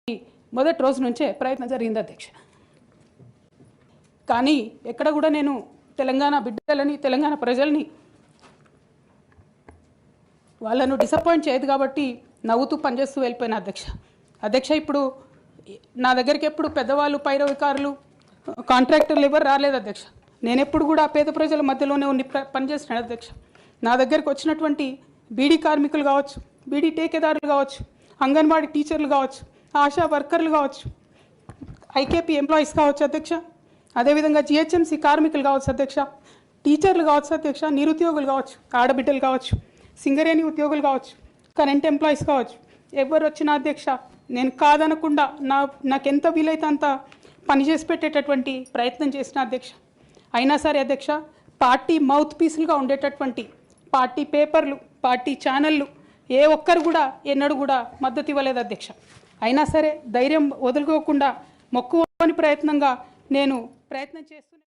మొదటి రోజు నుంచే ప్రయత్నం జరిగింది అధ్యక్ష. కానీ ఎక్కడ కూడా నేను తెలంగాణ బిడ్డలని, తెలంగాణ ప్రజల్ని వాళ్ళను డిసప్పాయింట్ చేయదు కాబట్టి నవ్వుతూ పనిచేస్తూ వెళ్ళిపోయిన అధ్యక్ష. ఇప్పుడు నా దగ్గరికి ఎప్పుడు పెద్దవాళ్ళు, పైరవికారులు, కాంట్రాక్టర్లు ఎవరు రాలేదు అధ్యక్ష. నేను ఎప్పుడు కూడా పేద ప్రజల మధ్యలోనే ఉండి పనిచేస్తున్నాను అధ్యక్ష. నా దగ్గరికి వచ్చినటువంటి బీడీ కార్మికులు కావచ్చు, బీడీ టేకేదారులు కావచ్చు, అంగన్వాడీ టీచర్లు కావచ్చు, ఆశా వర్కర్లు కావచ్చు, ఐకేపీ ఎంప్లాయీస్ కావచ్చు అధ్యక్ష, అదేవిధంగా జిహెచ్ఎంసీ కార్మికులు కావచ్చు అధ్యక్ష, టీచర్లు కావచ్చు అధ్యక్ష, నిరుద్యోగులు కావచ్చు, ఆడబిడ్డలు కావచ్చు, సింగరేణి ఉద్యోగులు కావచ్చు, కరెంట్ ఎంప్లాయీస్ కావచ్చు, ఎవరు వచ్చినా అధ్యక్ష నేను కాదనకుండా నాకెంత వీలైతే అంత పనిచేసి పెట్టేటటువంటి ప్రయత్నం చేసిన అధ్యక్ష. అయినా సరే అధ్యక్ష, పార్టీ మౌత్ పీసులుగా ఉండేటటువంటి పార్టీ పేపర్లు, పార్టీ ఛానళ్ళు ఏ ఒక్కరు కూడా ఎన్నడూ కూడా మద్దతు ఇవ్వలేదు అధ్యక్ష. అయినా సరే ధైర్యం వదులుకోకుండా మొక్కువని ప్రయత్నంగా నేను ప్రయత్నం చేస్తున్నాను.